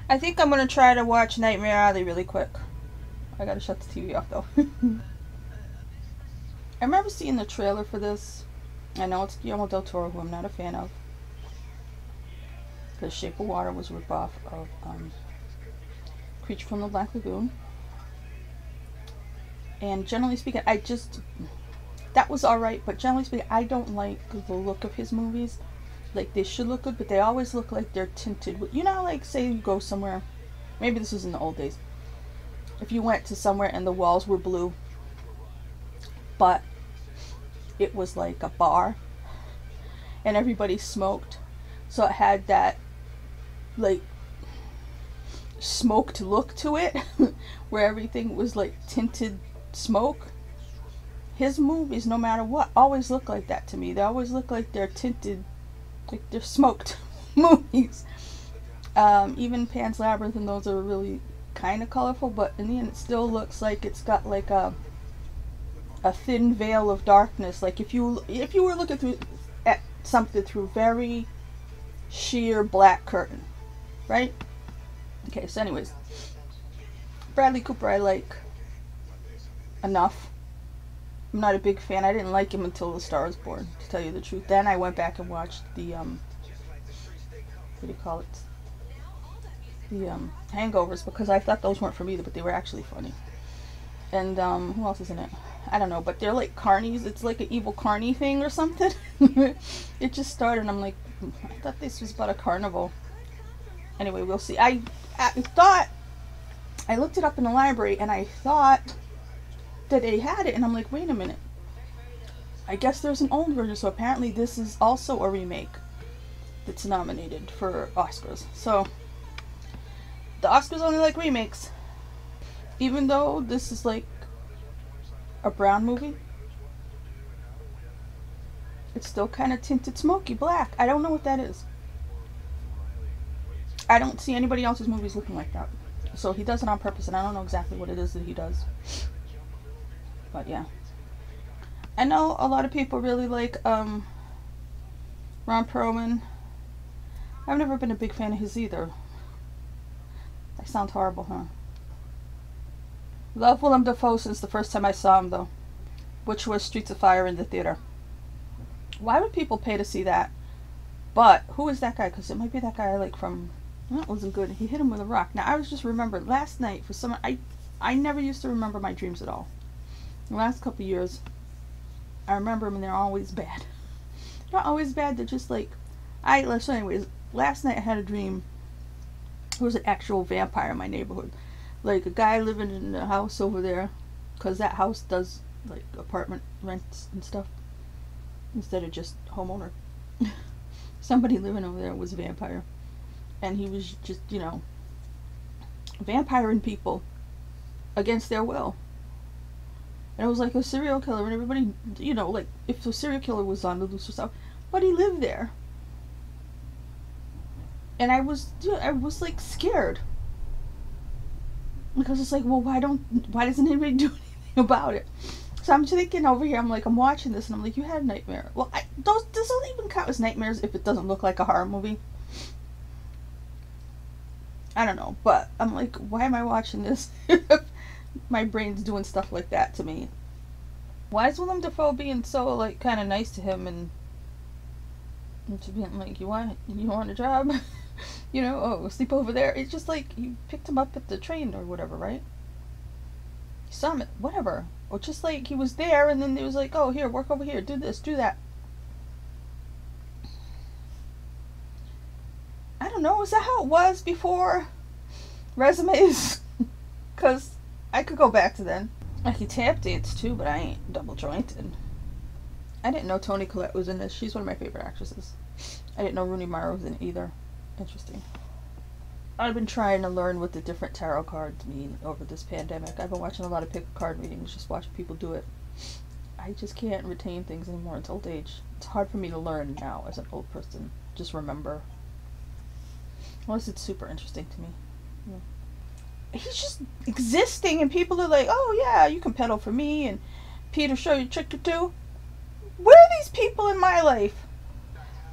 I think I'm gonna try to watch Nightmare Alley really quick. I gotta shut the TV off though. I remember seeing the trailer for this. I know it's Guillermo del Toro, who I'm not a fan of, because Shape of Water was a ripoff of Creature from the Black Lagoon. And generally speaking, that was alright, but generally speaking, I don't like the look of his movies. Like, they should look good, but they always look like they're tinted with, you know, like, say you go somewhere, maybe this was in the old days, if you went to somewhere and the walls were blue, but it was like a bar, and everybody smoked, so it had that, like, smoked look to it, where everything was, like, tinted smoke. His movies, no matter what, always look like that to me. They always look like they're tinted, like they're smoked movies. Even Pan's Labyrinth and those are really kind of colorful, but in the end it still looks like it's got like a thin veil of darkness. Like if you were looking at something through very sheer black curtain, right? Okay, so anyways, Bradley Cooper I like enough. I'm not a big fan. I didn't like him until The Star Is Born, to tell you the truth. Then I went back and watched the, what do you call it? The, Hangovers, because I thought those weren't for me, but they were actually funny. And, who else is in it? I don't know, but they're like carnies. It's like an evil carny thing or something. It just started, and I'm like, I thought this was about a carnival. Anyway, we'll see. I thought, I looked it up in the library, and I thought that they had it, and I'm like, wait a minute, I guess there's an old version, so apparently this is also a remake that's nominated for Oscars. So the Oscars only like remakes, even though this is like a brown movie. It's still kind of tinted smoky black. I don't know what that is. I don't see anybody else's movies looking like that, so he does it on purpose, and I don't know exactly what it is that he does. But yeah, I know a lot of people really like Ron Perlman. I've never been a big fan of his either. That sounds horrible, huh? Love Willem Dafoe since the first time I saw him though, which was Streets of Fire in the theater. Why would people pay to see that? But who is that guy? Because it might be that guy I like from, that wasn't good. He hit him with a rock. Now I was just remembered last night for some, I never used to remember my dreams at all. The last couple years, I remember them and they're always bad. Not always bad, they're just like, so anyways, last night I had a dream. There was an actual vampire in my neighborhood. Like a guy living in the house over there, because that house does like apartment rents and stuff, instead of just homeowner. Somebody living over there was a vampire. And he was just, you know, vampiring people against their will. And it was like a serial killer, and everybody, you know, like, if a serial killer was on the loose or stuff, but he lived there. And I was like scared. Because it's like, well, why doesn't anybody do anything about it? So I'm thinking over here, I'm like, I'm watching this, and I'm like, you had a nightmare. Well, those don't even count as nightmares if it doesn't look like a horror movie. I don't know, but I'm like, why am I watching this? My brain's doing stuff like that to me. Why is Willem Dafoe being so, like, kind of nice to him, and to being like, you want a job? You know, oh, sleep over there. It's just like, you picked him up at the train or whatever, right? You saw him at whatever. Or just like, he was there, and then it was like, oh, here, work over here, do this, do that. I don't know, is that how it was before resumes? Because I could go back to then. I could tap dance too, but I ain't double jointed. I didn't know Toni Collette was in this. She's one of my favorite actresses. I didn't know Rooney Mara was in it either. Interesting. I've been trying to learn what the different tarot cards mean over this pandemic. I've been watching a lot of pick a card readings, just watching people do it. I just can't retain things anymore. It's old age. It's hard for me to learn now as an old person. Just remember. Unless it's super interesting to me. Yeah. He's just existing, and people are like, oh yeah, you can pedal for me, and Peter show you a trick or two. Where are these people in my life?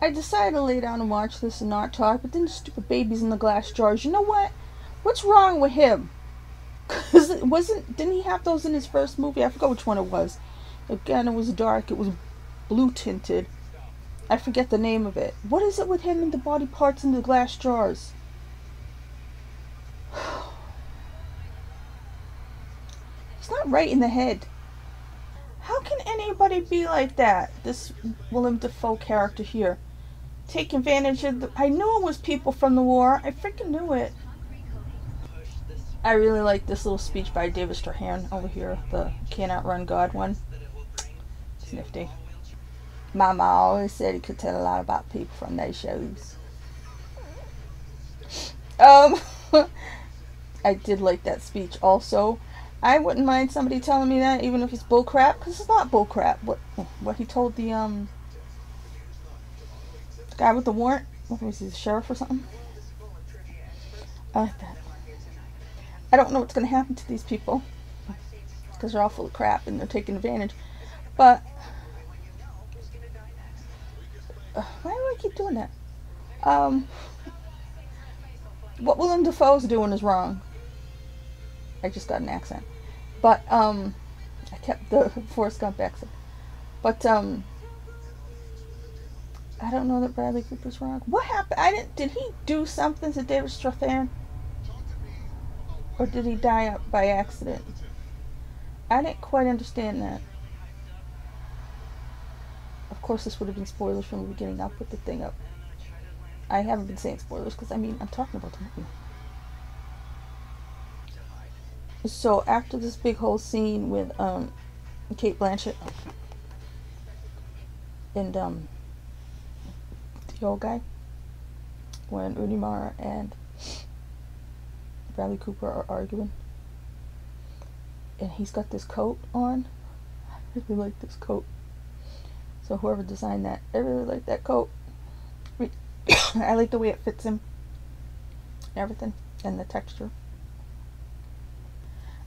I decided to lay down and watch this and not talk, but then the stupid babies in the glass jars. You know what? What's wrong with him? Cause didn't he have those in his first movie? I forgot which one it was. Again, it was dark. It was blue tinted. I forget the name of it. What is it with him and the body parts in the glass jars? He's not right in the head. How can anybody be like that? This Willem Dafoe character here. Take advantage of the... I knew it was people from the war. I freaking knew it. I really like this little speech by David Strathairn over here. The Can't Outrun God one. It's nifty. Mama always said he could tell a lot about people from those shows. I did like that speech also. I wouldn't mind somebody telling me that, even if it's bullcrap, because it's not bullcrap. What he told the guy with the warrant, what was he, the sheriff or something? I like that. I don't know what's going to happen to these people, because they're all full of crap and they're taking advantage. But why do I keep doing that? What Willem Dafoe's doing is wrong. I just got an accent. But, I kept the Forrest Gump accent. But, I don't know that Bradley Cooper's wrong. What happened? Did he do something to David Strathairn? Or did he die up by accident? I didn't quite understand that. Of course, this would have been spoilers from the beginning. I'll put the thing up. I haven't been saying spoilers because, I mean, I'm talking about the movie. So, after this big whole scene with Cate Blanchett and the old guy, when Rooney Mara and Bradley Cooper are arguing, and he's got this coat on. I really like this coat. So whoever designed that, I really like that coat. I like the way it fits him, everything, and the texture.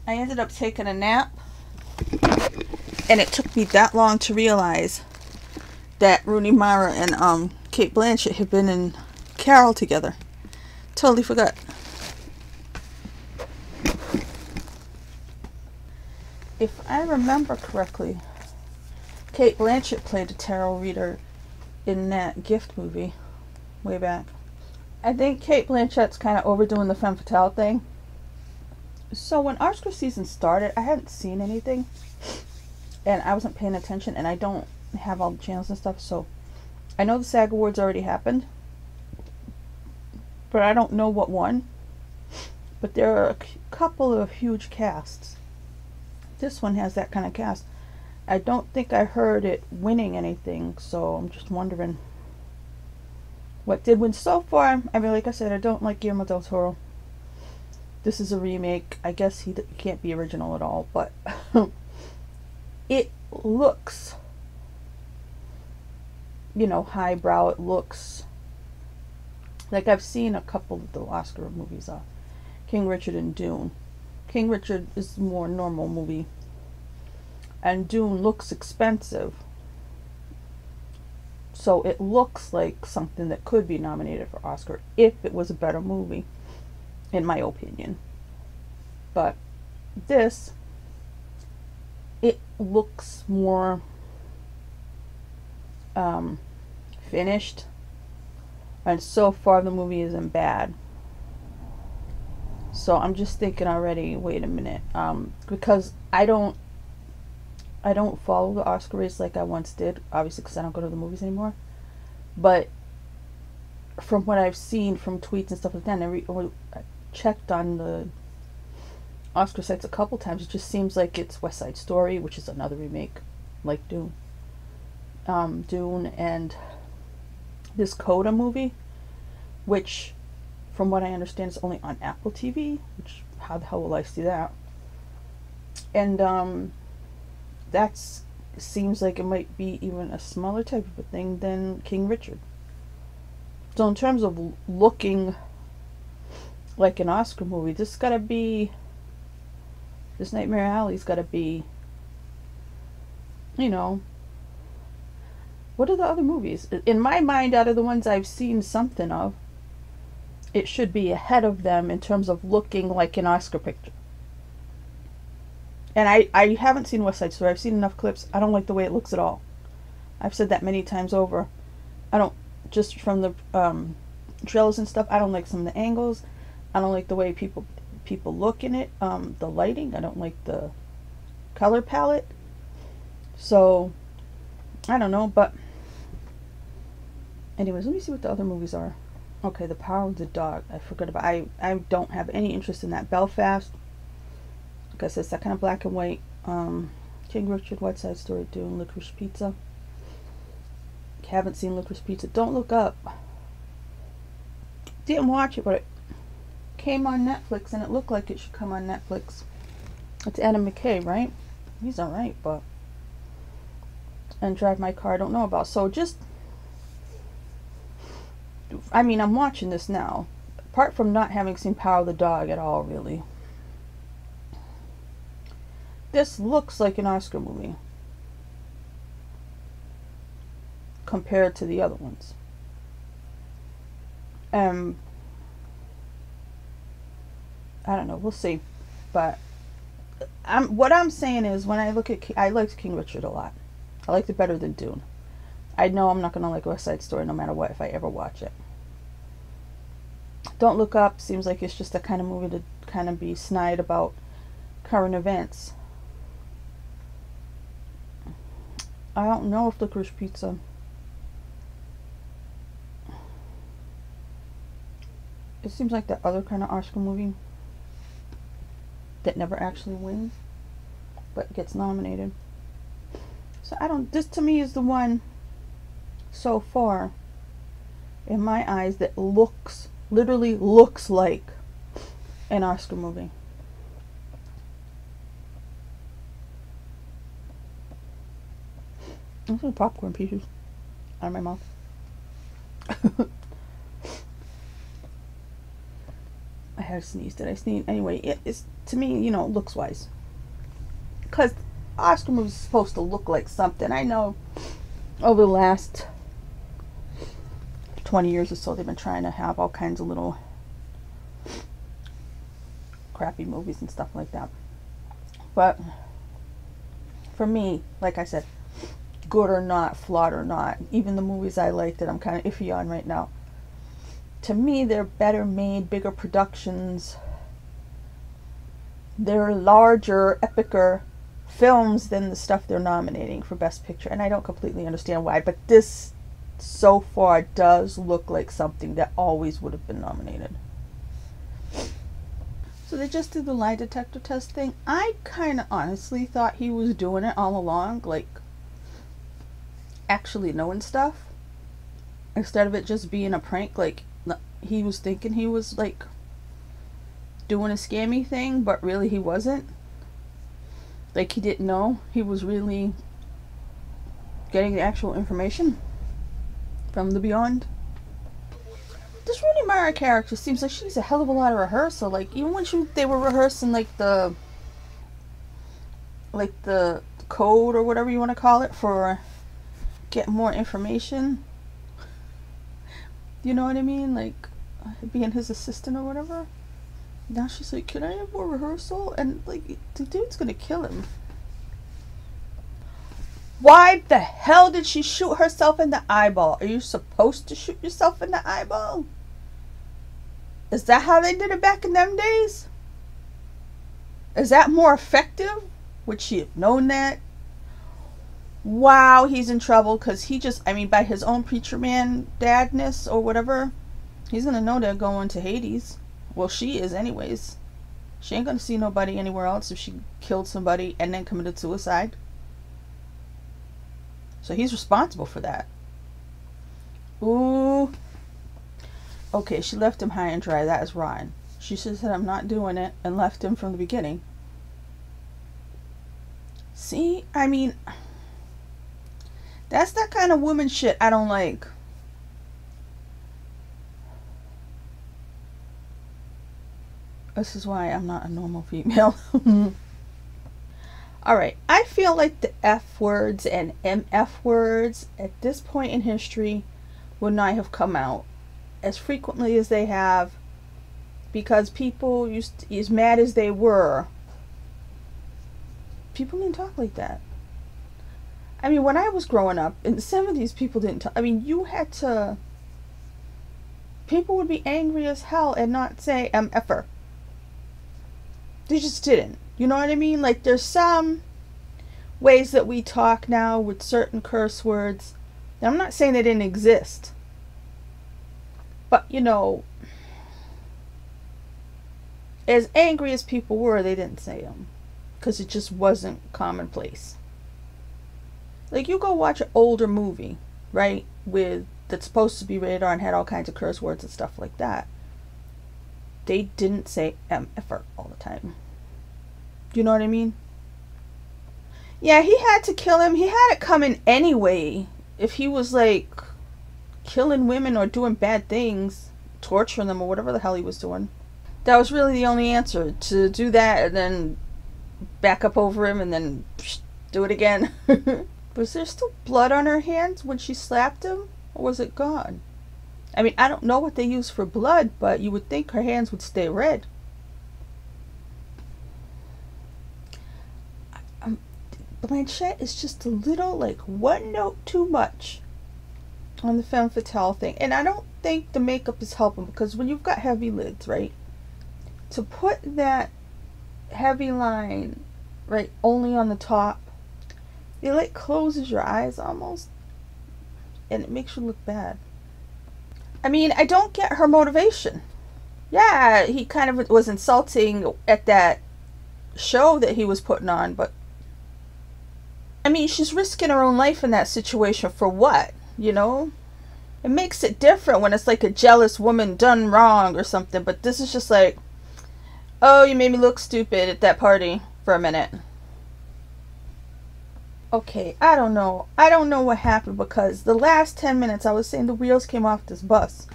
I ended up taking a nap, and it took me that long to realize that Rooney Mara and Cate Blanchett had been in Carol together. Totally forgot. If I remember correctly, Cate Blanchett played a tarot reader in that Gift movie way back. I think Cate Blanchett's kind of overdoing the femme fatale thing. So when Oscar season started, I hadn't seen anything, and I wasn't paying attention, and I don't have all the channels and stuff, so I know the SAG Awards already happened, but I don't know what won. But there are a couple of huge casts. This one has that kind of cast. I don't think I heard it winning anything, so I'm just wondering what did win so far. I mean, like I said, I don't like Guillermo del Toro. This is a remake. I guess he can't be original at all, but it looks, you know, highbrow. It looks like I've seen a couple of the Oscar movies, King Richard and Dune. King Richard is a more normal movie, and Dune looks expensive, so it looks like something that could be nominated for Oscar if it was a better movie, in my opinion. But this, it looks more finished, and so far the movie isn't bad. So I'm just thinking already, wait a minute, because I don't follow the Oscar race like I once did, obviously, because I don't go to the movies anymore. But from what I've seen from tweets and stuff like that, and I checked on the Oscar sites a couple times, it just seems like it's West Side Story, which is another remake, like Dune, and this Coda movie, which, from what I understand, is only on Apple TV, which, how the hell will I see that? And that seems like it might be even a smaller type of a thing than King Richard. So in terms of looking like an Oscar movie, this Nightmare Alley's gotta be, you know, what are the other movies? In my mind, out of the ones I've seen something of, it should be ahead of them in terms of looking like an Oscar picture. And I haven't seen West Side Story. I've seen enough clips. I don't like the way it looks at all. I've said that many times over. I don't, just from the trailers and stuff, I don't like some of the angles. I don't like the way people look in it. The lighting, I don't like the color palette. So, I don't know, but anyways, let me see what the other movies are. Okay, The Power of the Dog. I forgot about. I don't have any interest in that. Belfast. Like I said, it's that kind of black and white. King Richard, West Side Story, Dune, Licorice Pizza. Haven't seen Licorice Pizza. Don't Look Up. Didn't watch it, but it came on Netflix, and it looked like it should come on Netflix. It's Adam McKay, right? He's alright, but... And Drive My Car, I don't know about. So just... I mean, I'm watching this now. Apart from not having seen Power of the Dog at all, really. This looks like an Oscar movie. Compared to the other ones. I don't know, we'll see. But what I'm saying is, when I look at, I liked King Richard a lot. I liked it better than Dune. I know I'm not gonna like West Side Story no matter what if I ever watch it. Don't Look Up seems like it's just a kind of movie to kind of be snide about current events. I don't know if Licorice Pizza. It seems like that other kind of Oscar movie that never actually wins, but gets nominated. So I don't, this to me is the one so far in my eyes that looks, literally looks like an Oscar movie. I'm some popcorn pieces out of my mouth. I have sneezed. Did I sneeze? Anyway, it's, to me, you know, looks wise. Because Oscar movies are supposed to look like something. I know over the last 20 years or so, they've been trying to have all kinds of little crappy movies and stuff like that. But for me, like I said, good or not, flawed or not, even the movies I like that I'm kind of iffy on right now, to me, they're better made, bigger productions. They're larger, epicer films than the stuff they're nominating for Best Picture. And I don't completely understand why, but this so far does look like something that always would have been nominated. So they just did the lie detector test thing. I kind of honestly thought he was doing it all along, like actually knowing stuff, instead of it just being a prank. Like, he was thinking he was like doing a scammy thing, but really he wasn't. Like, he didn't know he was really getting the actual information from the beyond. This Rooney Mara character seems like she's a hell of a lot of rehearsal. Like, even when they were rehearsing like the code or whatever you want to call it for getting more information. You know what I mean? Like, being his assistant or whatever. Now she's like, can I have more rehearsal? And like, the dude's gonna kill him. Why the hell did she shoot herself in the eyeball? Are you supposed to shoot yourself in the eyeball? Is that how they did it back in them days? Is that more effective? Would she have known that? Wow, he's in trouble, because he just, I mean, by his own preacher man dadness or whatever, he's gonna know they're going to Hades. Well, she is anyways. She ain't gonna see nobody anywhere else if she killed somebody and then committed suicide. So he's responsible for that. Ooh. Okay, she left him high and dry. That is rotten. She should have said, I'm not doing it, and left him from the beginning. See? I mean, that's that kind of woman shit I don't like. This is why I'm not a normal female. Alright, I feel like the F words and MF words at this point in history would not have come out as frequently as they have because people as mad as they were, people didn't talk like that. I mean, when I was growing up in the 70s, people didn't talk. I mean, you had to. People would be angry as hell and not say MFer. They just didn't. You know what I mean? Like, there's some ways that we talk now with certain curse words. Now, I'm not saying they didn't exist. But, you know, as angry as people were, they didn't say them. Because it just wasn't commonplace. Like, you go watch an older movie, right? That's supposed to be rated R and had all kinds of curse words and stuff like that. They didn't say MFer all the time. Do you know what I mean? Yeah, he had to kill him. He had it coming anyway. If he was, like, killing women or doing bad things, torturing them or whatever the hell he was doing. That was really the only answer. To do that and then back up over him and then do it again. Was there still blood on her hands when she slapped him? Or was it gone? I mean, I don't know what they use for blood, but you would think her hands would stay red. Blanchett is just a little, like, one note too much on the femme fatale thing. And I don't think the makeup is helping, because when you've got heavy lids, right, to put that heavy line, right, only on the top, it, like, closes your eyes almost. And it makes you look bad. I mean, I don't get her motivation. Yeah, he kind of was insulting at that show that he was putting on, but I mean, she's risking her own life in that situation for what, you know? It makes it different when it's like a jealous woman done wrong or something, but this is just like, oh, you made me look stupid at that party for a minute. Okay, I don't know. I don't know what happened, because the last 10 minutes I was saying the wheels came off this bus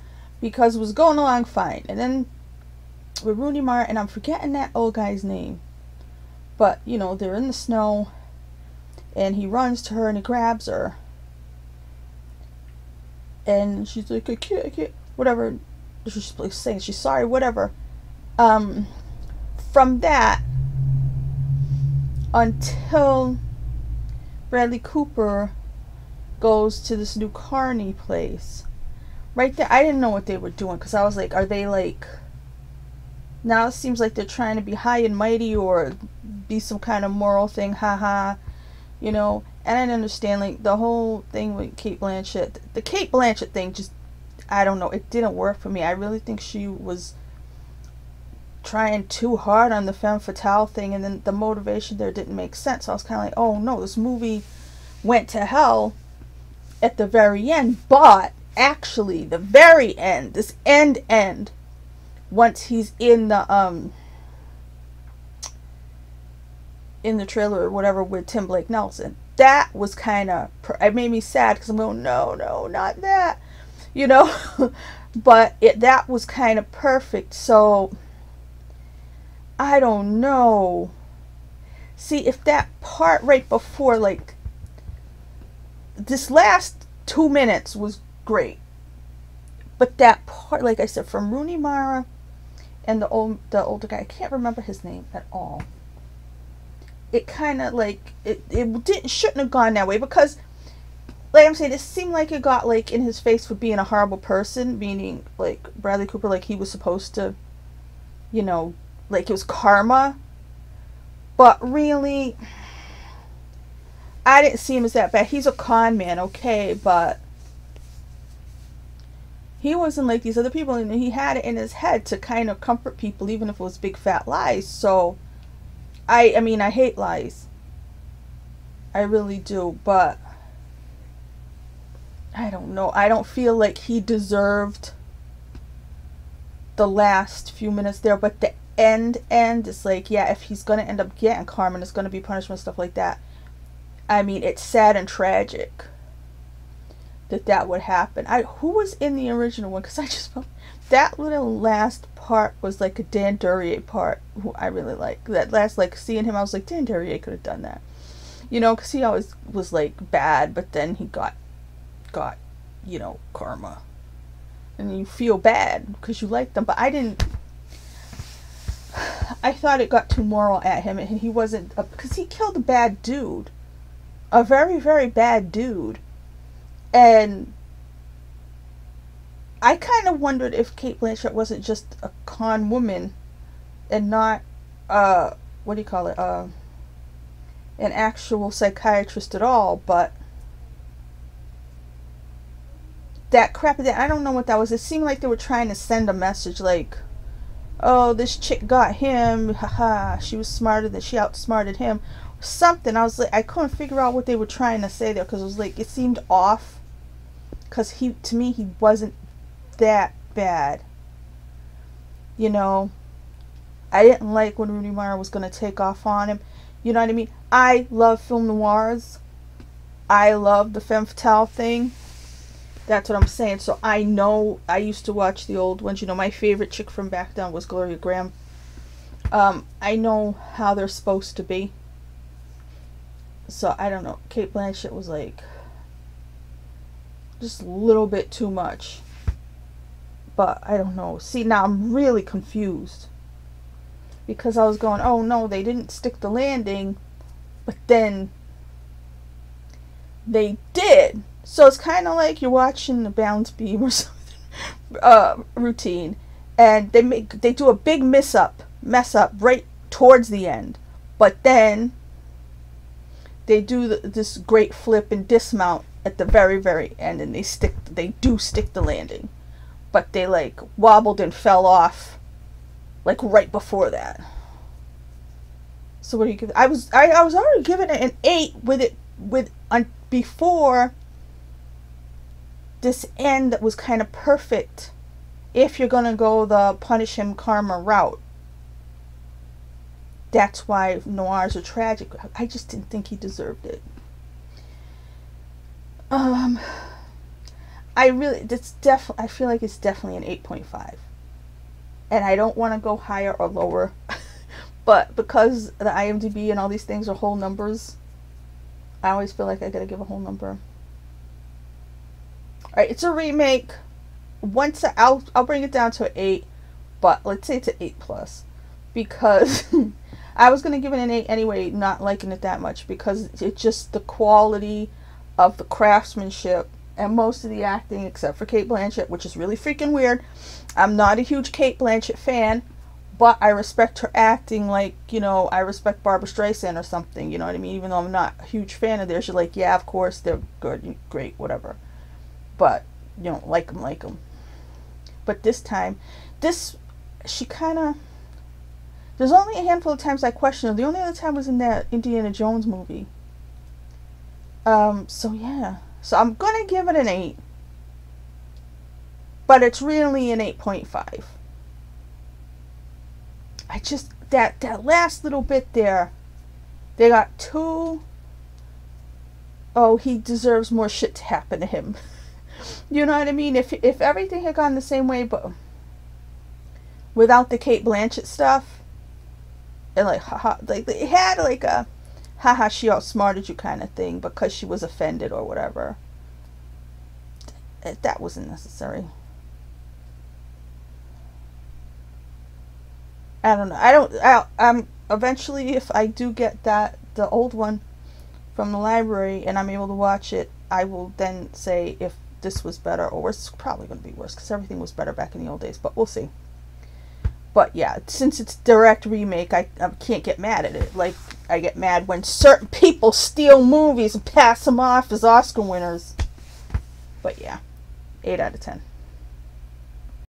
because it was going along fine. And then with Rooney Mara, and I'm forgetting that old guy's name, but, you know, they're in the snow. And he runs to her and he grabs her. And she's like, I can't, whatever. She's like saying she's sorry, whatever. From that until Bradley Cooper goes to this new Carney place. Right there, I didn't know what they were doing, because I was like, are they like... Now it seems like they're trying to be high and mighty or be some kind of moral thing, haha. You know, and I didn't understand, like, the whole thing with Cate Blanchett. The Cate Blanchett thing just, I don't know, it didn't work for me. I really think she was trying too hard on the femme fatale thing, and then the motivation there didn't make sense. So I was kind of like, oh no, this movie went to hell at the very end. But actually, the very end, this end, once he's in the trailer or whatever with Tim Blake Nelson, that was kind of, it made me sad, because I'm going, no, not that, you know. But that was kind of perfect. So I don't know. See, if that part right before, like, this last 2 minutes was great, but that part, like I said, from Rooney Mara and the older guy, I can't remember his name at all. It kind of, like, it shouldn't have gone that way, because, like I'm saying, it seemed like it got, like, in his face for being a horrible person, meaning, like, Bradley Cooper, like, he was supposed to, you know, like, it was karma. But really, I didn't see him as that bad. He's a con man, okay, but he wasn't like these other people, and he had it in his head to kind of comfort people, even if it was big fat lies. So I mean, I hate lies, I really do, but I don't know, I don't feel like he deserved the last few minutes there. But the end is like, yeah, if he's gonna end up getting karma and it's gonna be punishment, stuff like that, I mean, it's sad and tragic that would happen. Who was in the original one? Because I just felt that little last part was like a Dan Duryea part, who I really like. That last, like, seeing him, I was like, Dan Duryea could have done that, you know, because he always was like bad, but then he got you know, karma, and you feel bad because you like them. But I didn't I thought it got too moral at him, and he wasn't, because he killed a bad dude, a very, very bad dude, and I kind of wondered if Cate Blanchett wasn't just a con woman and not, what do you call it, an actual psychiatrist at all. But that crap, I don't know what that was. It seemed like they were trying to send a message like, oh, this chick got him, haha, she was smarter than, she outsmarted him, something. I was like, I couldn't figure out what they were trying to say there, because it was like, it seemed off, because to me, he wasn't that bad. You know, I didn't like when Rooney Mara was going to take off on him. You know what I mean? I love film noirs. I love the femme fatale thing. That's what I'm saying. So I know, I used to watch the old ones. You know, my favorite chick from back then was Gloria Graham. I know how they're supposed to be. So I don't know. Cate Blanchett was like just a little bit too much. But I don't know. See, now I'm really confused. Because I was going, oh no, they didn't stick the landing. But then they did. So it's kind of like you're watching the balance beam or something routine. And they do a big mess up right towards the end. But then they do this great flip and dismount at the very, very end. And they do stick the landing. But they like wobbled and fell off like right before that. So what do you give? I was already giving it an 8 before this end that was kind of perfect. If you're gonna go the punish him karma route, that's why noirs are tragic. I just didn't think he deserved it. I feel like it's definitely an 8.5. And I don't want to go higher or lower. But because the IMDb and all these things are whole numbers, I always feel like I gotta give a whole number. Alright, it's a remake. I'll bring it down to an 8. But let's say it's an 8+. Because I was going to give it an 8 anyway, not liking it that much. Because it's just the quality of the craftsmanship and most of the acting, except for Cate Blanchett, which is really freaking weird. I'm not a huge Cate Blanchett fan, but I respect her acting like, you know, I respect Barbara Streisand or something, you know what I mean? Even though I'm not a huge fan of theirs, you're like, yeah, of course, they're good, great, whatever. But, you know, like them. But this time, she kind of, there's only a handful of times I questioned her. The only other time was in that Indiana Jones movie. So yeah. So I'm going to give it an 8. But it's really an 8.5. I just, that last little bit there, they got too, oh, he deserves more shit to happen to him. You know what I mean? If everything had gone the same way, but without the Cate Blanchett stuff, and like, haha, like it had like a, haha, she outsmarted you kind of thing because she was offended or whatever. That wasn't necessary. I don't know. I'm eventually, if I do get the old one from the library and I'm able to watch it, I will then say if this was better or worse. It's probably going to be worse because everything was better back in the old days, but we'll see. But yeah, since it's direct remake, I can't get mad at it. Like, I get mad when certain people steal movies and pass them off as Oscar winners. But yeah, 8 out of 10.